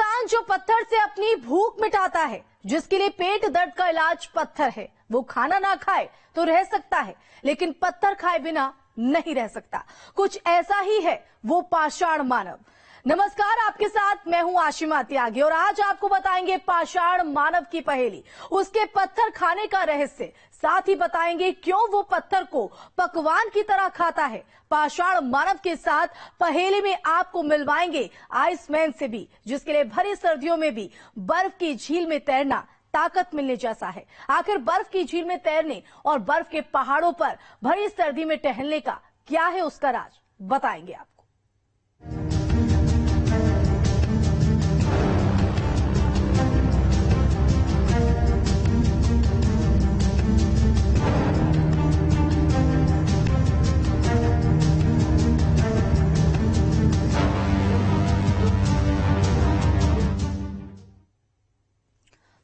इंसान जो पत्थर से अपनी भूख मिटाता है, जिसके लिए पेट दर्द का इलाज पत्थर है, वो खाना ना खाए तो रह सकता है, लेकिन पत्थर खाए बिना नहीं रह सकता। कुछ ऐसा ही है वो पाषाण मानव। नमस्कार, आपके साथ मैं हूं आशिमा त्यागी और आज आपको बताएंगे पाषाण मानव की पहेली, उसके पत्थर खाने का रहस्य। साथ ही बताएंगे क्यों वो पत्थर को पकवान की तरह खाता है। पाषाण मानव के साथ पहेली में आपको मिलवाएंगे आइसमैन से भी, जिसके लिए भरी सर्दियों में भी बर्फ की झील में तैरना ताकत मिलने जैसा है। आखिर बर्फ की झील में तैरने और बर्फ के पहाड़ों पर भरी सर्दी में टहलने का क्या है उसका राज, बताएंगे आपको।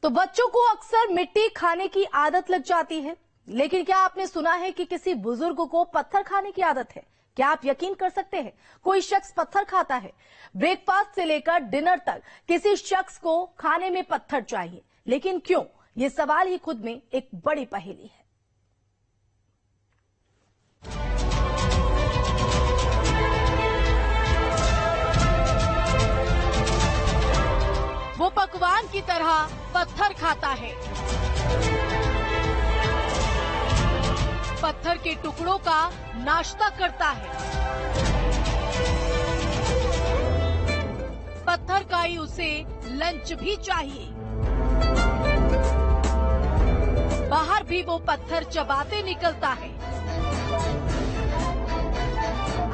तो बच्चों को अक्सर मिट्टी खाने की आदत लग जाती है, लेकिन क्या आपने सुना है कि किसी बुजुर्ग को पत्थर खाने की आदत है? क्या आप यकीन कर सकते हैं कोई शख्स पत्थर खाता है? ब्रेकफास्ट से लेकर डिनर तक किसी शख्स को खाने में पत्थर चाहिए, लेकिन क्यों? ये सवाल ही खुद में एक बड़ी पहेली है। वो पकवान की तरह पत्थर खाता है, पत्थर के टुकड़ों का नाश्ता करता है, पत्थर का ही उसे लंच भी चाहिए। बाहर भी वो पत्थर चबाते निकलता है।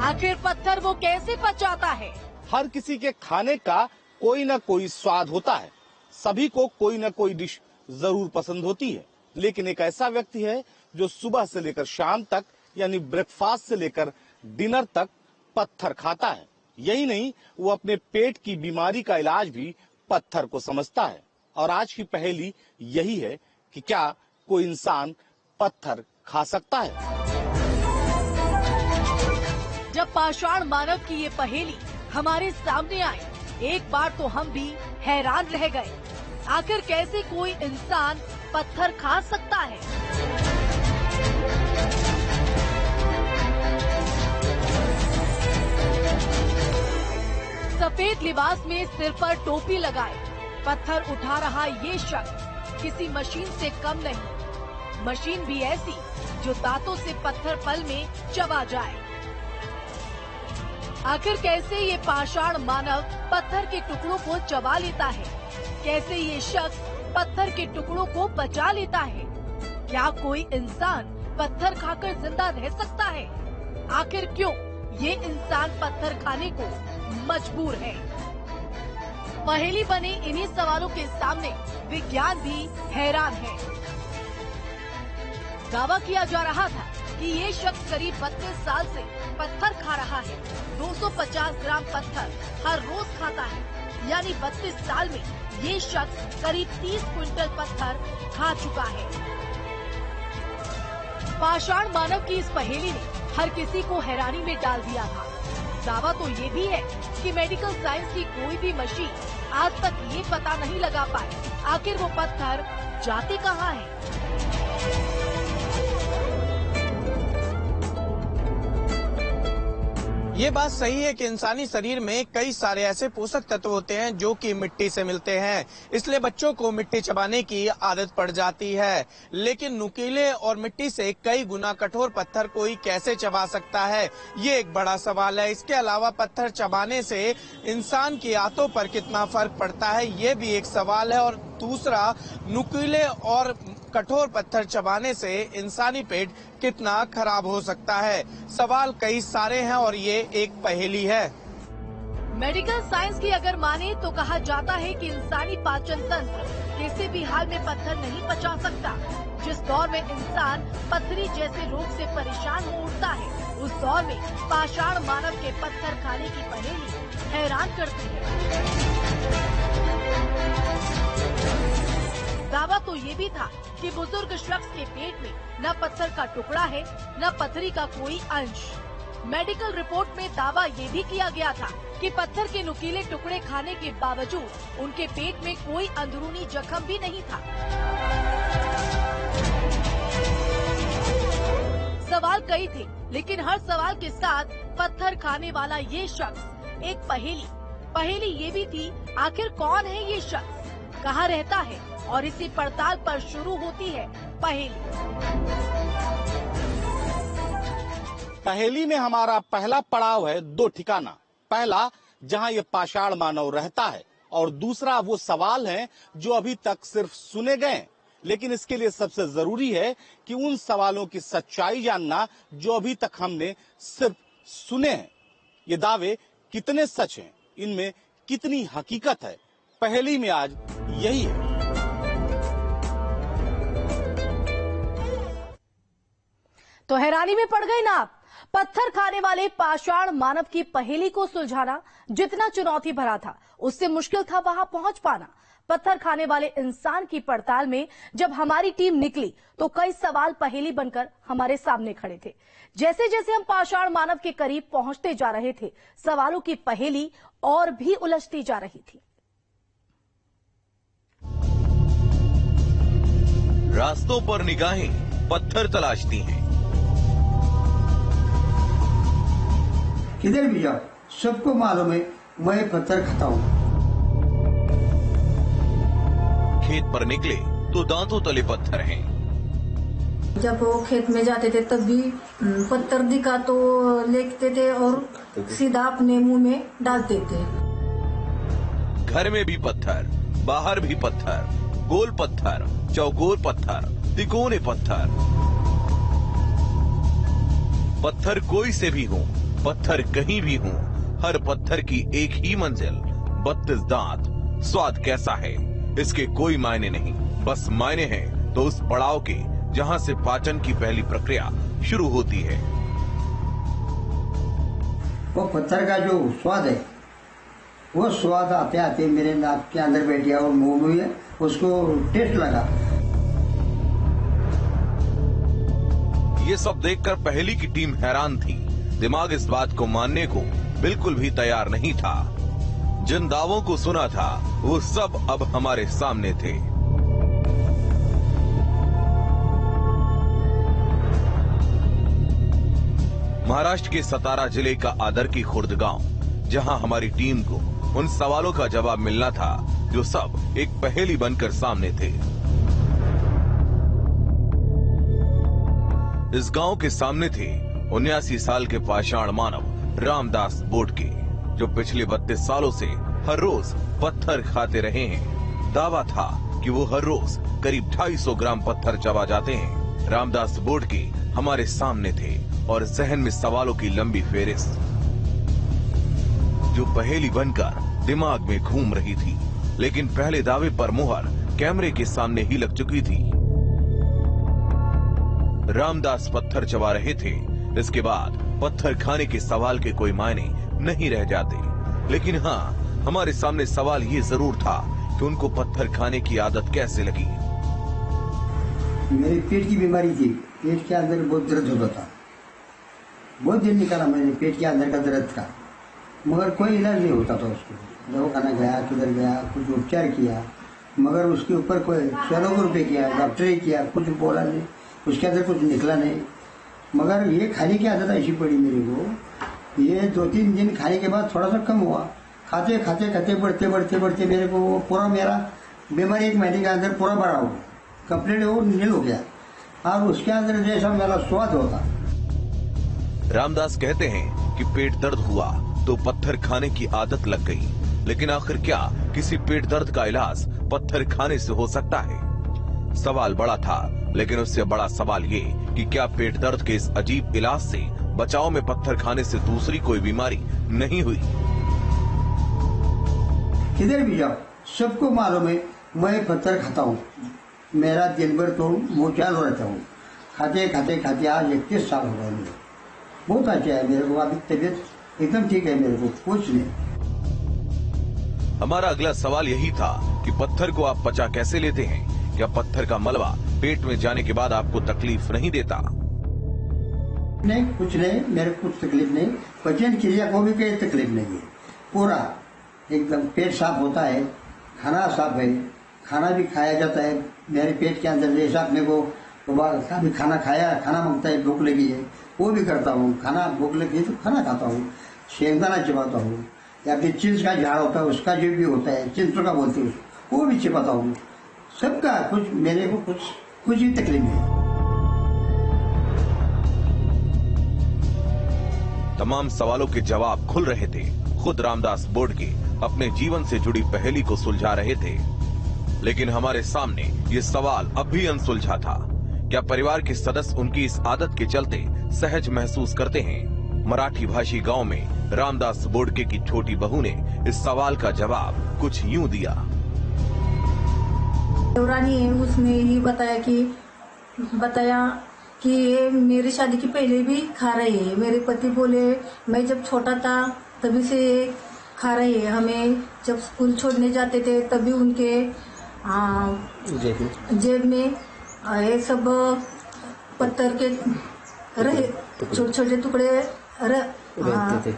आखिर पत्थर वो कैसे पचाता है? हर किसी के खाने का कोई ना कोई स्वाद होता है, सभी को कोई ना कोई डिश जरूर पसंद होती है, लेकिन एक ऐसा व्यक्ति है जो सुबह से लेकर शाम तक यानी ब्रेकफास्ट से लेकर डिनर तक पत्थर खाता है। यही नहीं, वो अपने पेट की बीमारी का इलाज भी पत्थर को समझता है। और आज की पहेली यही है कि क्या कोई इंसान पत्थर खा सकता है? जब पाषाण मानव की ये पहेली हमारे सामने आई, एक बार तो हम भी हैरान रह गए। आखिर कैसे कोई इंसान पत्थर खा सकता है? सफेद लिबास में सिर पर टोपी लगाए पत्थर उठा रहा ये शख्स किसी मशीन से कम नहीं। मशीन भी ऐसी जो दांतों से पत्थर पल में चबा जाए। आखिर कैसे ये पाषाण मानव पत्थर के टुकड़ों को चबा लेता है? कैसे ये शख्स पत्थर के टुकड़ों को बचा लेता है? क्या कोई इंसान पत्थर खाकर जिंदा रह सकता है? आखिर क्यों ये इंसान पत्थर खाने को मजबूर है? पहेली बने इन्हीं सवालों के सामने विज्ञान भी हैरान है। दावा किया जा रहा था कि ये शख्स करीब 32 साल से पत्थर खा रहा है। 250 ग्राम पत्थर हर रोज खाता है, यानी 32 साल में ये शख्स करीब 30 क्विंटल पत्थर खा चुका है। पाषाण मानव की इस पहेली ने हर किसी को हैरानी में डाल दिया था। दावा तो ये भी है कि मेडिकल साइंस की कोई भी मशीन आज तक ये पता नहीं लगा पाई आखिर वो पत्थर जाते कहाँ है। ये बात सही है कि इंसानी शरीर में कई सारे ऐसे पोषक तत्व होते हैं जो कि मिट्टी से मिलते हैं, इसलिए बच्चों को मिट्टी चबाने की आदत पड़ जाती है। लेकिन नुकीले और मिट्टी से कई गुना कठोर पत्थर कोई कैसे चबा सकता है, ये एक बड़ा सवाल है। इसके अलावा पत्थर चबाने से इंसान की आंतों पर कितना फर्क पड़ता है, ये भी एक सवाल है। और दूसरा, नुकीले और कठोर पत्थर चबाने से इंसानी पेट कितना खराब हो सकता है। सवाल कई सारे हैं और ये एक पहेली है। मेडिकल साइंस की अगर माने तो कहा जाता है कि इंसानी पाचन तंत्र किसी भी हाल में पत्थर नहीं पचा सकता। जिस दौर में इंसान पथरी जैसे रोग से परेशान हो उठता है, उस दौर में पाषाण मानव के पत्थर खाने की पहेली हैरान करती है। दावा तो ये भी था कि बुजुर्ग शख्स के पेट में न पत्थर का टुकड़ा है, न पथरी का कोई अंश। मेडिकल रिपोर्ट में दावा ये भी किया गया था कि पत्थर के नुकीले टुकड़े खाने के बावजूद उनके पेट में कोई अंदरूनी जख्म भी नहीं था। सवाल कई थे, लेकिन हर सवाल के साथ पत्थर खाने वाला ये शख्स एक पहेली ये भी थी, आखिर कौन है ये शख्स, कहाँ रहता है, और इसी पड़ताल पर शुरू होती है पहेली में हमारा पहला पड़ाव है 2 ठिकाना। पहला जहां ये पाषाण मानव रहता है, और दूसरा वो सवाल हैं जो अभी तक सिर्फ सुने गए, लेकिन इसके लिए सबसे जरूरी है कि उन सवालों की सच्चाई जानना जो अभी तक हमने सिर्फ सुने हैं। ये दावे कितने सच हैं, इनमें कितनी हकीकत है, पहेली में आज यही है। तो हैरानी में पड़ गए ना आप? पत्थर खाने वाले पाषाण मानव की पहेली को सुलझाना जितना चुनौती भरा था, उससे मुश्किल था वहां पहुंच पाना। पत्थर खाने वाले इंसान की पड़ताल में जब हमारी टीम निकली तो कई सवाल पहेली बनकर हमारे सामने खड़े थे। जैसे जैसे हम पाषाण मानव के करीब पहुंचते जा रहे थे, सवालों की पहेली और भी उलझती जा रही थी। रास्तों पर निगाहें पत्थर तलाशती हैं। किधर भी जाओ सबको मालूम है मैं पत्थर खाता हूँ। खेत पर निकले तो दांतों तले पत्थर हैं। जब वो खेत में जाते थे तब भी पत्थर दिखा तो लेते थे और सीधा अपने मुंह में डालते थे। घर में भी पत्थर, बाहर भी पत्थर, गोल पत्थर, चौकोर पत्थर, तिकोने पत्थर। पत्थर कोई से भी हो, पत्थर कहीं भी हो, हर पत्थर की एक ही मंजिल, 32 दांत। स्वाद कैसा है इसके कोई मायने नहीं, बस मायने हैं तो उस पड़ाव के जहां से पाचन की पहली प्रक्रिया शुरू होती है। वो पत्थर का जो स्वाद है, वो स्वाद आते आते मेरे नाक के अंदर बैठ गया और मुंह में उसको टेस्ट लगा। ये सब देखकर पहेली की टीम हैरान थी। दिमाग इस बात को मानने को बिल्कुल भी तैयार नहीं था। जिन दावों को सुना था वो सब अब हमारे सामने थे। महाराष्ट्र के सतारा जिले का आदरकी खुर्द गांव, जहां हमारी टीम को उन सवालों का जवाब मिलना था जो सब एक पहेली बनकर सामने थे। इस गांव के सामने थे 79 साल के पाषाण मानव रामदास बोडके, जो पिछले 32 सालों से हर रोज पत्थर खाते रहे हैं। दावा था कि वो हर रोज करीब 250 ग्राम पत्थर चबा जाते हैं। रामदास बोडके हमारे सामने थे और जहन में सवालों की लंबी फेहरिस्त जो पहेली बनकर दिमाग में घूम रही थी। लेकिन पहले दावे पर मुहर कैमरे के सामने ही लग चुकी थी। रामदास पत्थर चबा रहे थे, इसके बाद पत्थर खाने के सवाल के कोई मायने नहीं रह जाते। लेकिन हाँ, हमारे सामने सवाल ये जरूर था कि उनको पत्थर खाने की आदत कैसे लगी। मेरी पेट की बीमारी थी, पेट के अंदर बहुत दर्द होता था। बहुत दिन निकाला मैंने पेट के अंदर का दर्द का, मगर कोई इलाज नहीं होता था उसको। दवाखाना गया, किधर गया, कुछ उपचार किया, मगर उसके ऊपर कोई 100 रुपए किया, डॉक्टर किया, कुछ बोला नहीं, उसके अंदर कुछ निकला नहीं। मगर ये खाने की आदत ऐसी पड़ी मेरे को, ये 2-3 दिन खाने के बाद थोड़ा सा कम हुआ। खाते खाते खाते बढ़ते बढ़ते बढ़ते मेरे को पूरा मेरा बीमारी 1 महीने के अंदर पूरा बड़ा हो गया, कंप्लीट वो नील हो गया। और उसके अंदर जैसा मेरा स्वाद होता। रामदास कहते हैं कि पेट दर्द हुआ तो पत्थर खाने की आदत लग गई। लेकिन आखिर क्या किसी पेट दर्द का इलाज पत्थर खाने से हो सकता है? सवाल बड़ा था, लेकिन उससे बड़ा सवाल ये कि क्या पेट दर्द के इस अजीब इलाज से बचाव में पत्थर खाने से दूसरी कोई बीमारी नहीं हुई? किधर भी जाओ सबको मालूम है मैं पत्थर खाता हूँ। मेरा दिन भर तो मुँह चालू रहता हूँ, खाते खाते खाते आज 31 साल हो गए मुझे। बहुत अच्छा है मेरे को, अभी तबीयत एकदम ठीक है मेरे को, कुछ नहीं। हमारा अगला सवाल यही था कि पत्थर को आप पचा कैसे लेते हैं? क्या पत्थर का मलबा पेट में जाने के बाद आपको तकलीफ नहीं देता? नहीं, कुछ नहीं, मेरे कुछ तकलीफ नहीं, पाचन क्रिया को भी कोई तकलीफ नहीं है, पूरा एकदम पेट साफ होता है, खाना साफ है, खाना भी खाया जाता है मेरे पेट के अंदर। जैसा अपने को कभी खाना खाया, खाना मांगता है, भूख लगी है, वो भी करता हूँ, खाना भूख लगी है तो खाना खाता हूँ, शेंगदाना चबाता हूँ, या फिर चिंच का झाड़ होता है उसका जो भी होता है, चिंच का बोलते हैं वो भी चबाता हूँ। सबका कुछ, मेरे को कुछ भी तकलीफ नहीं है। तमाम सवालों के जवाब खुल रहे थे। खुद रामदास बोडके अपने जीवन से जुड़ी पहेली को सुलझा रहे थे, लेकिन हमारे सामने ये सवाल अब भी अनसुलझा था। क्या परिवार के सदस्य उनकी इस आदत के चलते सहज महसूस करते हैं? मराठी भाषी गांव में रामदास बोडके की छोटी बहू ने इस सवाल का जवाब कुछ यूं दिया। देवरानी है, उसने ही बताया कि ये मेरी शादी की पहले भी खा रहे हैं। मेरे पति बोले मैं जब छोटा था तभी से खा रहे हैं। हमें जब स्कूल छोड़ने जाते थे तभी उनके जेब में ये सब पत्थर के छोटे छोटे टुकड़े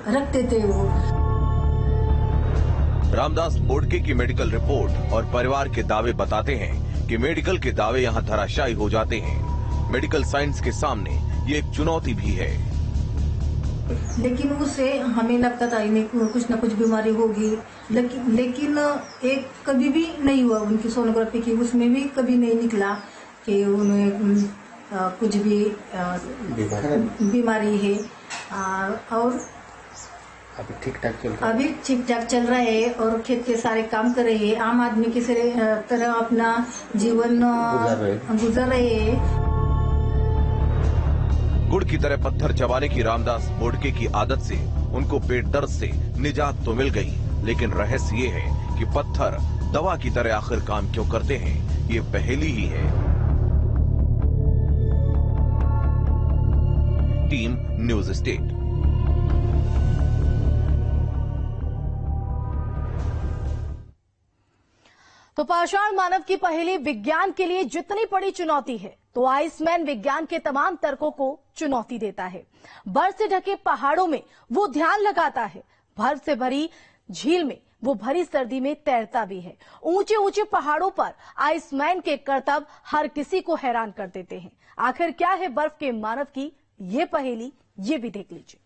रखते थे वो। रामदास बोडके की मेडिकल रिपोर्ट और परिवार के दावे बताते हैं कि मेडिकल के दावे यहां धराशायी हो जाते हैं। मेडिकल साइंस के सामने ये एक चुनौती भी है। लेकिन उससे हमें लगता था इन्हें कुछ न कुछ बीमारी होगी, लेकिन एक कभी भी नहीं हुआ। उनकी सोनोग्राफी की उसमें भी कभी नहीं निकला कि उन्हें कुछ भी बीमारी है। और अभी ठीक ठाक चल रहा है और खेत के सारे काम कर रहे हैं। आम आदमी की तरह अपना जीवन गुजर रहे हैं। गुड़ की तरह पत्थर चबाने की रामदास बोडके की आदत से उनको पेट दर्द से निजात तो मिल गई, लेकिन रहस्य ये है कि पत्थर दवा की तरह आखिर काम क्यों करते हैं, ये पहेली ही है। Team news state. तो पाषाण मानव की पहेली विज्ञान के लिए जितनी बड़ी चुनौती है, तो आइसमैन विज्ञान के तमाम तर्कों को चुनौती देता है। बर्फ से ढके पहाड़ों में वो ध्यान लगाता है, बर्फ से भरी झील में वो भरी सर्दी में तैरता भी है। ऊंचे ऊंचे पहाड़ों पर आइसमैन के करतब हर किसी को हैरान कर देते हैं। आखिर क्या है बर्फ के मानव की ये पहेली, ये भी देख लीजिए।